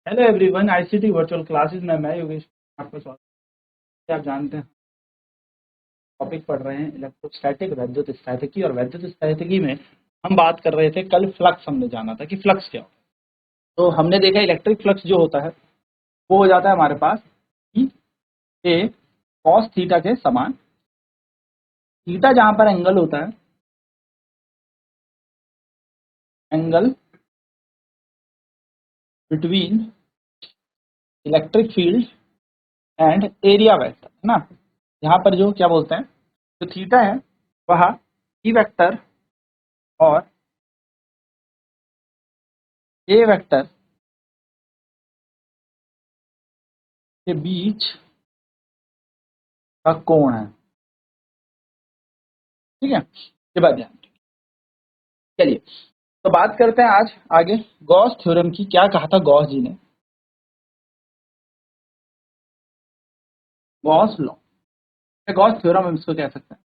Hello everyone, ICT virtual classes में मैं योगेश आपका स्वागत है। आप जानते हैं टॉपिक पढ़ रहे हैं इलेक्ट्रोस्टैटिक वैद्युत स्थैतिकी, और वैद्युत स्थैतिकी में हम बात कर रहे थे कल फ्लक्स। हमने जाना था कि फ्लक्स क्या होता है। तो हमने देखा इलेक्ट्रिक फ्लक्स जो होता है वो हो जाता है हमारे पास E ए कॉस थीटा के समान। थीटा जहां पर एंगल होता है, angle between electric field and area vector, है ना। यहाँ पर जो क्या बोलते हैं, जो थीटा है वह ई वेक्टर और ए वेक्टर के बीच का कोण है। ठीक है, ये बात ध्यान रखिए। चलिए तो बात करते हैं आज आगे गॉस थ्योरम की। क्या कहा था गॉस जी ने? गॉस लॉ, गॉस थ्योरम हम इसको कह सकते हैं।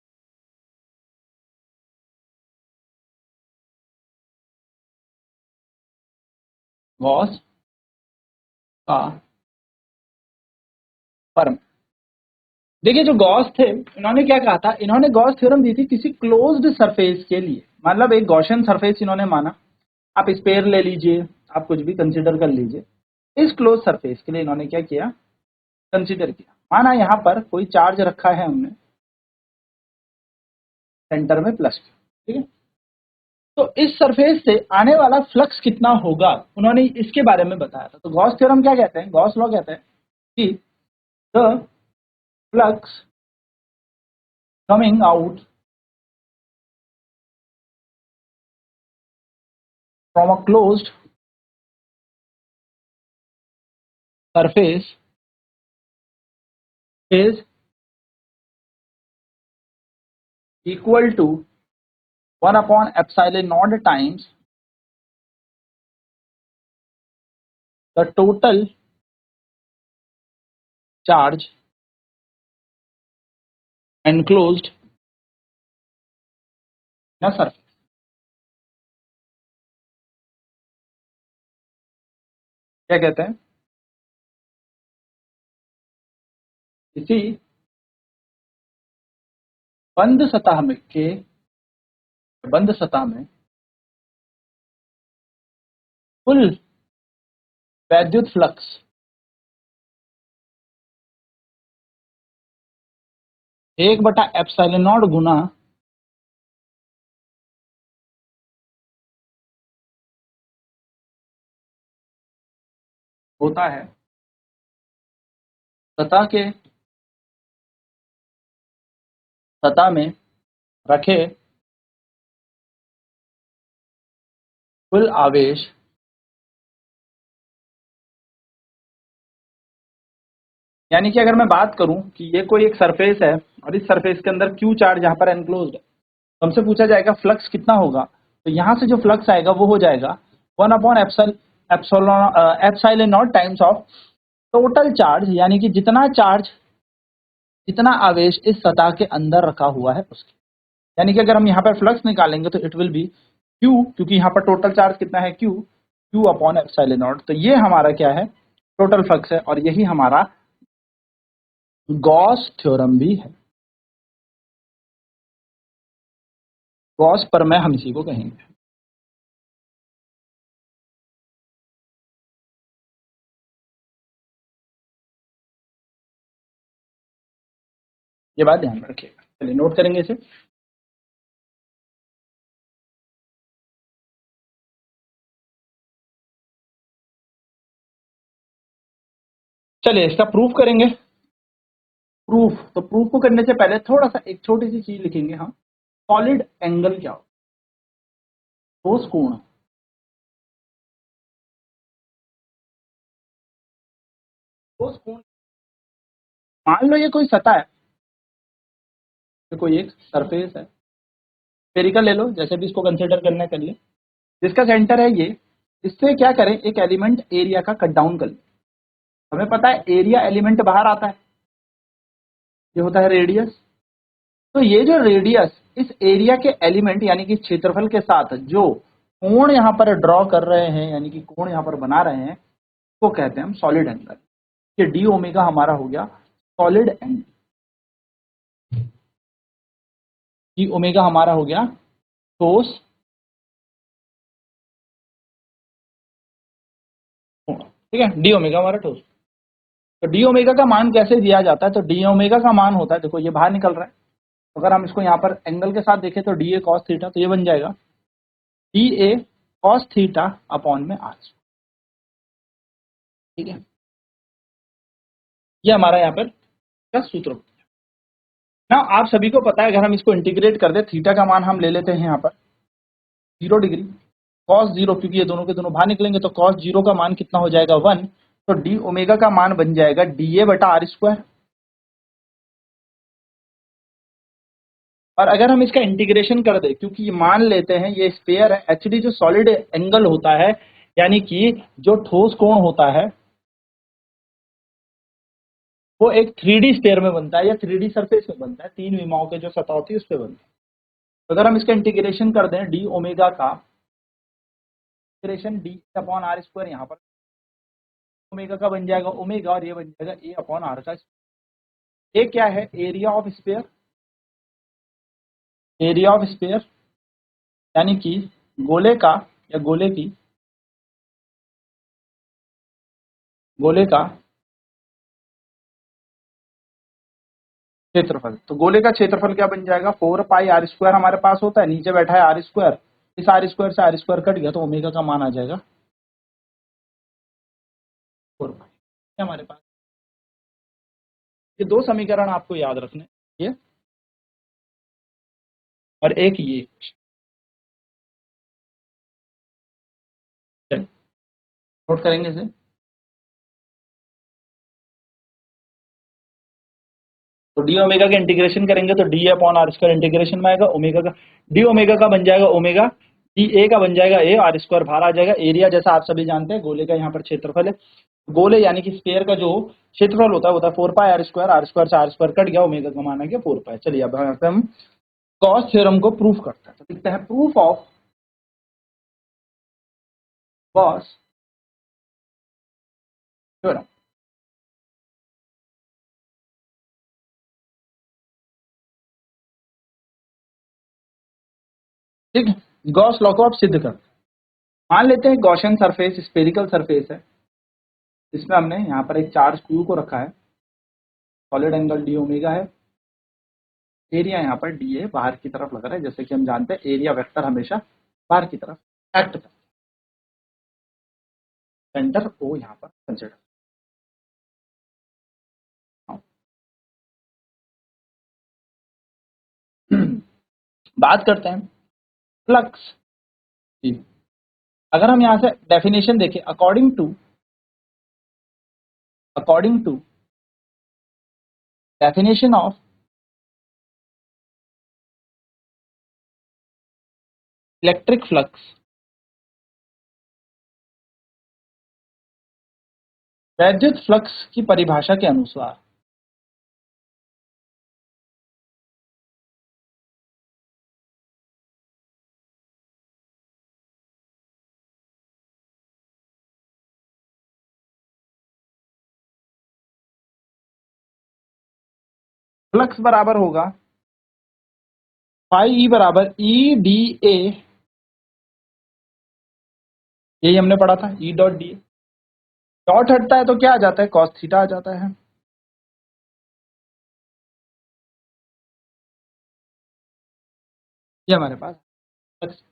गॉस का फर्म। देखिए जो गॉस थे इन्होंने क्या कहा था, इन्होंने गॉस थ्योरम दी थी किसी क्लोज्ड सरफेस के लिए। मतलब एक गॉसियन सरफेस इन्होंने माना, आप स्पेयर ले लीजिए, आप कुछ भी कंसीडर कर लीजिए। इस क्लोज सरफेस के लिए इन्होंने क्या किया, कंसीडर किया। माना यहाँ पर कोई चार्ज रखा है हमने सेंटर में प्लस, ठीक है। तो इस सरफेस से आने वाला फ्लक्स कितना होगा उन्होंने इसके बारे में बताया था। तो गॉस थ्योरम क्या कहते हैं, गॉस लॉ कहते हैं कि the flux coming out from a closed surface is equal to 1 upon epsilon not times the total charge enclosed in a surface. क्या कहते हैं, इसी बंद सतह में के बंद सतह में कुल वैद्युत फ्लक्स एक बटा एप्सिलॉन नॉट गुना होता है सतह के सतह में रखे कुल आवेश यानी कि अगर मैं बात करूं कि ये कोई एक सरफेस है और इस सरफेस के अंदर क्यू चार्ज यहाँ पर एनक्लोज्ड है, तो हमसे पूछा जाएगा फ्लक्स कितना होगा। तो यहाँ से जो फ्लक्स आएगा वो हो जाएगा 1 upon epsilon not times of total charge, यानी कि जितना चार्ज, जितना आवेश इस सतह के अंदर रखा हुआ है उसके। यानी कि अगर हम यहाँ पर फ्लक्स निकालेंगे तो इट विल बी क्यू, क्योंकि यहाँ पर टोटल चार्ज कितना है, Q, Q upon epsilon naught. तो ये हमारा क्या है, टोटल फ्लक्स है, और यही हमारा गॉस थ्योरम भी है। गॉस पर मैं हम इसी को कहेंगे। ये बात ध्यान में रखिएगा। चलिए नोट करेंगे इसे। चलिए इसका प्रूफ करेंगे। प्रूफ, तो प्रूफ को करने से पहले थोड़ा सा एक छोटी सी चीज लिखेंगे हम। सॉलिड एंगल क्या हो, ठोस कोण। ठोस कोण, मान लो ये कोई सतह है, ये कोई एक सरफेस है, स्फेरिकल ले लो, जैसे भी इसको कंसिडर करना है कर ले, जिसका सेंटर है ये। इससे क्या करें, एक एलिमेंट एरिया का कट डाउन कर ले। हमें पता है एरिया एलिमेंट बाहर आता है, ये होता है रेडियस। तो ये जो रेडियस इस एरिया के एलिमेंट यानी कि क्षेत्रफल के साथ जो कोण यहाँ पर ड्रॉ कर रहे हैं, यानी कि कोण यहाँ पर बना रहे हैं, को कहते हैं हम सॉलिड एंगल। कि डी ओमेगा हमारा हो गया सॉलिड एंगल, डी ओमेगा हमारा हो गया ठोस कोण, ठीक है, डी ओमेगा हमारा ठोस। तो डी ओमेगा का मान कैसे दिया जाता है, तो डी ओमेगा का मान होता है, देखो ये बाहर निकल रहा है, अगर हम इसको यहाँ पर एंगल के साथ देखें तो डी ए कॉस थीटा, तो ये बन जाएगा D A cos theta upon में आर, ठीक है, ये हमारा यहाँ पर का सूत्र। ना आप सभी को पता है, अगर हम इसको इंटीग्रेट कर दे, थीटा का मान हम ले लेते हैं यहाँ पर 0 डिग्री, कॉस 0, क्योंकि ये दोनों के दोनों बाहर निकलेंगे, तो कॉस 0 का मान कितना हो जाएगा 1, तो डी ओमेगा का मान बन जाएगा डी ए बटा आर स्क्वायर। और अगर हम इसका इंटीग्रेशन कर दे, क्योंकि मान लेते हैं ये स्फीयर है, एक्चुअली जो सॉलिड एंगल होता है, यानी कि जो ठोस कोण होता है, वो एक 3D स्फीयर में बनता है या 3D सरफेस में बनता है, तीन विमाओं के जो सतह होती है उस पर बनता है। तो अगर हम इसका इंटीग्रेशन कर दें डी ओमेगा का, integration d upon r square, यहाँ पर ओमेगा का बन जाएगा ओमेगा, और ये बन जाएगा ए अपॉन आर का। ये क्या है, area of sphere, area of sphere यानी कि गोले का या गोले का क्षेत्रफल। तो गोले का क्षेत्रफल क्या बन जाएगा, 4 पाई आर स्क्वायर हमारे पास होता है, नीचे बैठा है आर स्क्वायर, इस आर स्क्वायर से आर स्क्वायर कट गया, तो ओमेगा का मान आ जाएगा 4 पाई। हमारे पास ये दो समीकरण आपको याद रखने, ये और एक ये, नोट करेंगे इसे। तो डी ओमेगा के इंटीग्रेशन करेंगे तो d upon r square integration में आएगा, ओमेगा का डी ओमेगा का बन जाएगा ओमेगा, डी ए का बन जाएगा ए, आर स्क्वायर बाहर आ जाएगा। एरिया जैसा आप सभी जानते हैं गोले का यहाँ पर क्षेत्रफल है, गोले यानी कि स्फीयर का जो क्षेत्रफल होता है 4 पाई आर स्क्वायर से आर स्क्वायर कट गया, ओमेगा का मान आ गया 4 पाई। चलिए अब यहाँ पे हम गॉस थ्योरम को प्रूफ करते हैं, तो लिखते हैं प्रूफ ऑफ गॉस थ्योरम। ठीक है, गॉस लॉ को आप सिद्ध कर, मान लेते हैं गॉसियन सरफेस स्फेरिकल सरफेस है, इसमें हमने यहाँ पर एक चार्ज क्यू को रखा है, सॉलिड एंगल डी ओमेगा है, एरिया यहाँ पर डी ए बाहर की तरफ लग रहा है, जैसे कि हम जानते हैं एरिया वेक्टर हमेशा बाहर की तरफ एक्ट करता है, सेंटर ओ यहाँ पर कंसिडर। बात करते हैं फ्लक्स की। अगर हम यहाँ से डेफिनेशन देखें, according to definition of electric flux, वैद्युत फ्लक्स की परिभाषा के अनुसार फ्लक्स बराबर होगा फाई ई बराबर ई डी ए, यही हमने पढ़ा था, E dot D A, dot हटता है तो क्या आ जाता है, कॉस थीटा आ जाता है। ये हमारे पास फ्लक्स।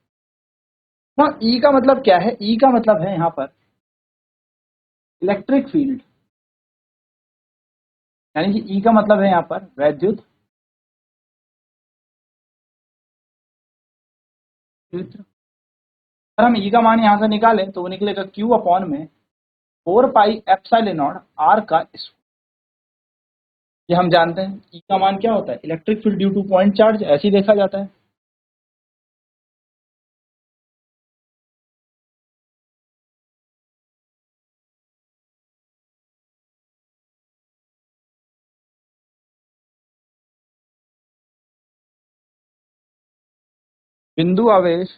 ना ई का मतलब क्या है, ई का मतलब है यहाँ पर इलेक्ट्रिक फील्ड, यानी कि ई का मतलब है यहाँ पर वैद्युत क्षेत्र। अगर हम ई का मान यहाँ से निकालें तो वो निकलेगा क्यू अपॉन में 4 पाई एप्सिलॉन नॉट आर का स्क्वायर। ये हम जानते हैं ई का मान क्या होता है, electric field due to point charge, ऐसे ही देखा जाता है। बिंदु आवेश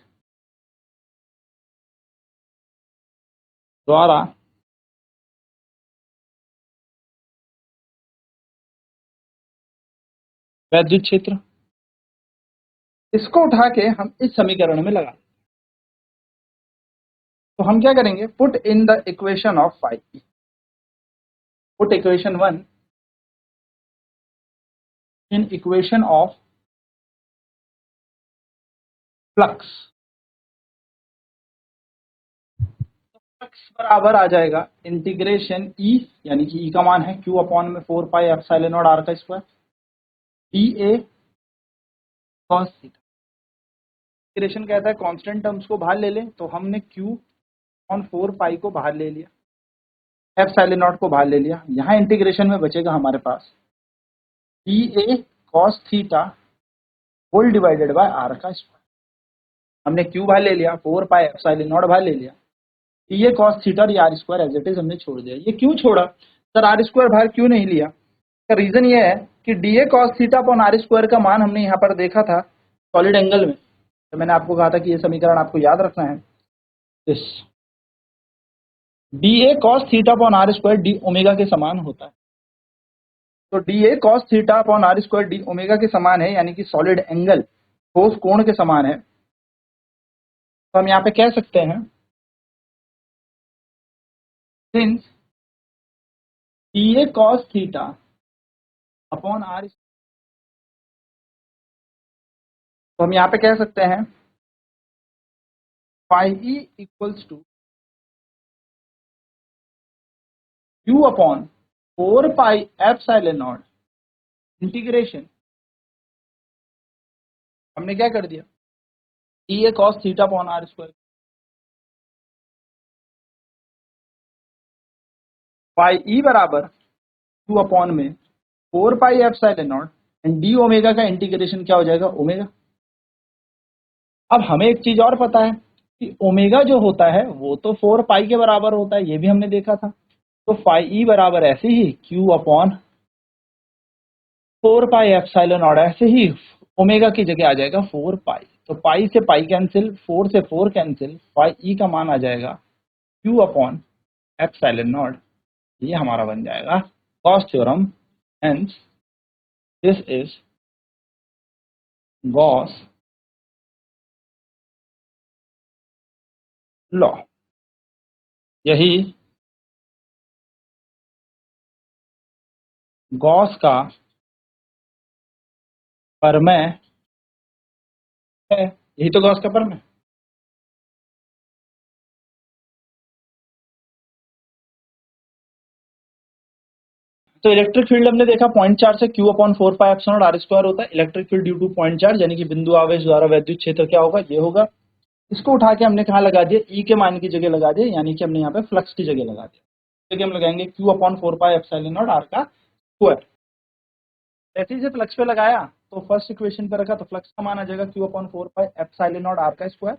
द्वारा वैद्युत क्षेत्र, इसको उठा के हम इस समीकरण में लगा, तो हम क्या करेंगे, put in the equation of phi, put equation 1 in equation of flux, flux बराबर आ जाएगा इंटीग्रेशन ई, यानी कि ई का मान है क्यू अपॉन में 4 पाई एप्सिलॉन नॉट आर का स्क्वायर डी ए कॉस थीटा। इंटीग्रेशन कहता है कांस्टेंट टर्म्स को बाहर ले लें, तो हमने क्यू ऑन 4 पाई को बाहर ले लिया, एप्सिलॉन नॉट को बाहर ले लिया, यहाँ इंटीग्रेशन में बचेगा हमारे पास D A cos theta whole divided by R का स्क्वायर। हमने क्यू बाहर ले लिया, 4 पाई एप्सिलॉन नॉट बाहर ले लिया, ये कॉस थीटा और ये r square as it is हमने छोड़ दिया। ये क्यों छोड़ा सर, आर स्क्वायर बाहर क्यों नहीं लिया? इसका रीजन ये है कि डी ए cos theta upon r square का मान हमने यहाँ पर देखा था सॉलिड एंगल में, तो मैंने आपको कहा था कि ये समीकरण आपको याद रखना है। इस डी ए cos theta upon r square d omega के समान होता है, तो डी ए cos theta upon r square d omega के समान है, यानी कि सॉलिड एंगल ठोस कोण के समान है। तो हम यहाँ पे कह सकते हैं सिंस डी ए कॉस थीटा अपॉन आर, तो हम यहाँ पे कह सकते हैं phi E equals to q upon 4 pi epsilon not integration, हमने क्या कर दिया, डी ए cos theta upon r square, phi E बराबर क्यू अपॉन में 4 pi epsilon not and d omega का इंटीग्रेशन क्या हो जाएगा, ओमेगा। अब हमें एक चीज और पता है कि ओमेगा जो होता है वो तो 4 पाई के बराबर होता है, ये भी हमने देखा था, तो फाई ई बराबर ऐसे ही Q upon 4 pi epsilon naught, ऐसे ही ओमेगा की जगह आ जाएगा 4 पाई, तो पाई से पाई कैंसिल, 4 से 4 कैंसिल, फाई ई का मान आ जाएगा क्यू अपॉन एप्सिलॉन नॉट, ये हमारा बन जाएगा Gauss theorem. Hence this is Gauss law. यही गॉस का प्रमेय है, यही तो गॉस का प्रमेय। तो इलेक्ट्रिक फील्ड हमने देखा पॉइंट चार्ज से q upon 4 pi epsilon r square होता है। Electric field due to point charge, यानी कि बिंदु आवेश द्वारा वैद्युत क्षेत्र क्या होगा, ये होगा। इसको उठा के हमने कहाँ लगा दिया, ई के मान की जगह लगा दिया, यानी कि हमने यहाँ पे फ्लक्स की जगह लगा दिया, जगह हम लगाएंगे q upon 4 pi epsilon not are का स्क्वायर। जैसे ही फ्लक्स पे लगाया तो फर्स्ट इक्वेशन पे रखा, तो फ्लक्स का मान आ जाएगा Q upon 4 pi epsilon not are का स्क्वायर।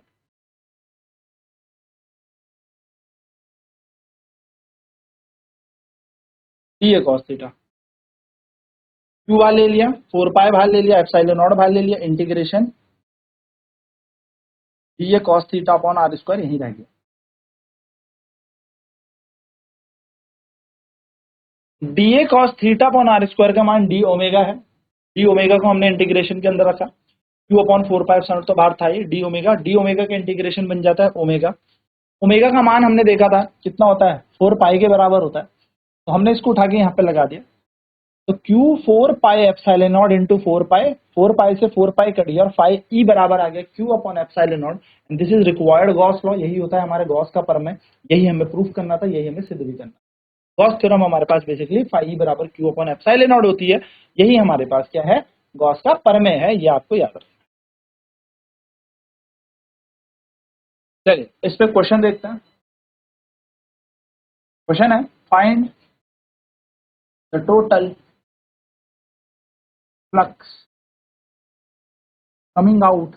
डी ए कॉस थीटा, क्यू बाहर ले लिया, 4 पाई बाहर ले लिया, एप्सिलॉन नॉट बाहर ले लिया, इंटीग्रेशन डी ए cos theta upon r square यहीं रह गया। डी ए cos theta upon r square का मान डी ओमेगा है, डी ओमेगा को हमने इंटीग्रेशन के अंदर रखा, क्यू अपॉन 4 पाई एप्सिलॉन तो बाहर था, ये डी ओमेगा का इंटीग्रेशन बन जाता है ओमेगा। ओमेगा का मान हमने देखा था कितना होता है, 4 पाई के बराबर होता है, तो हमने इसको उठा के यहाँ पे लगा दिया, तो Q 4 pi epsilon not into 4 पाई से 4 पाई कट गया और फाई ई बराबर आ गया Q upon epsilon not. This is required Gauss law, यही होता है हमारे गॉस का प्रमेय, यही हमें प्रूफ करना था, यही हमें सिद्ध भी करना। गॉस थ्योरम हमारे पास बेसिकली फाई ई बराबर क्यू अपॉन एप्सिलॉन नॉट होती है, यही हमारे पास क्या है, गॉस का प्रमेय है, ये आपको याद रखना। चलिए इस पे क्वेश्चन देखते हैं। क्वेश्चन है find the total flux coming out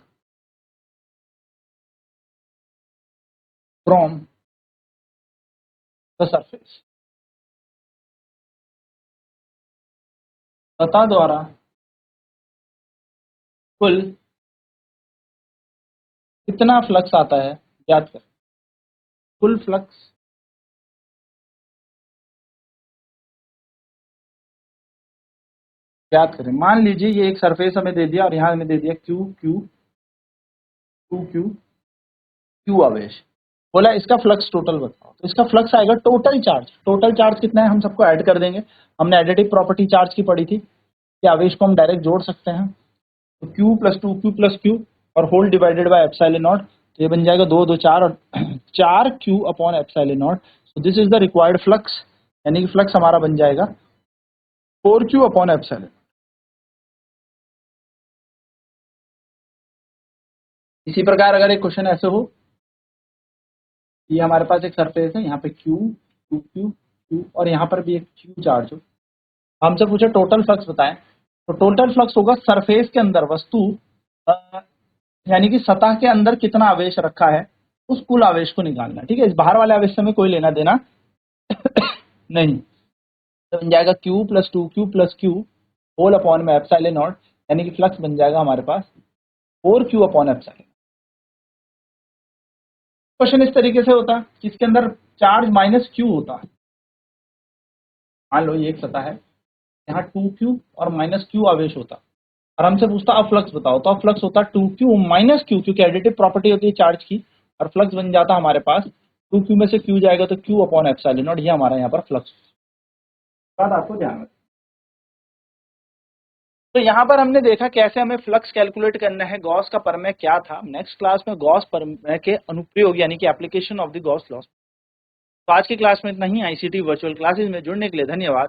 from the surface, सतह द्वारा कुल कितना फ्लक्स आता है ज्ञात कर। कुल फ्लक्स याद करें, मान लीजिए ये एक सरफेस हमें दे दिया और यहाँ हमें दे दिया Q Q Q Q Q आवेश, बोला इसका फ्लक्स टोटल बताओ, तो इसका फ्लक्स आएगा टोटल चार्ज। टोटल चार्ज कितना है हम सबको ऐड कर देंगे, हमने एडिटिव प्रॉपर्टी चार्ज की पढ़ी थी कि आवेश को हम डायरेक्ट जोड़ सकते हैं, तो Q plus two Q plus Q और whole divided by epsilon naught, तो ये बन जाएगा 2 2 4 और 4 Q upon epsilon not. So this is the required flux, यानी कि फ्लक्स हमारा बन जाएगा 4Q अपॉन एप्सिलॉन। इसी प्रकार अगर एक क्वेश्चन ऐसे हो, ये हमारे पास एक सरफेस है, यहाँ पे Q Q Q Q और यहाँ पर भी एक Q चार्ज हो, हमसे पूछे टोटल फ्लक्स बताएं, तो टोटल फ्लक्स होगा सरफेस के अंदर वस्तु यानी कि सतह के अंदर कितना आवेश रखा है उस कुल आवेश को निकालना, ठीक है। इस बाहर वाले आवेश से हमें कोई लेना देना नहीं, तो बन जाएगा Q plus two Q plus q whole upon में एप्सिलॉन नॉट, यानी कि फ्लक्स बन जाएगा हमारे पास 4Q अपॉन एप्सिलॉन। क्वेश्चन इस तरीके से होता कि इसके अंदर चार्ज माइनस Q होता है, मान लो ये एक सतह है, यहाँ 2Q और माइनस Q आवेश होता और हमसे पूछता अब फ्लक्स बताओ, तो अब फ्लक्स होता 2Q माइनस Q, क्योंकि एडिटिव प्रॉपर्टी होती है चार्ज की, और फ्लक्स बन जाता हमारे पास 2Q में से Q जाएगा तो Q अपॉन एप्सिलॉन नॉट, ये हमारा यहाँ पर फ्लक्स। बात आपको ध्यान रखना। तो यहाँ पर हमने देखा कैसे हमें फ्लक्स कैलकुलेट करना है, गॉस का प्रमेय क्या था। नेक्स्ट क्लास में गॉस प्रमेय के अनुप्रयोग यानी कि application of the Gauss law. तो आज की क्लास में इतना ही। आईसीटी वर्चुअल क्लासेस में जुड़ने के लिए धन्यवाद।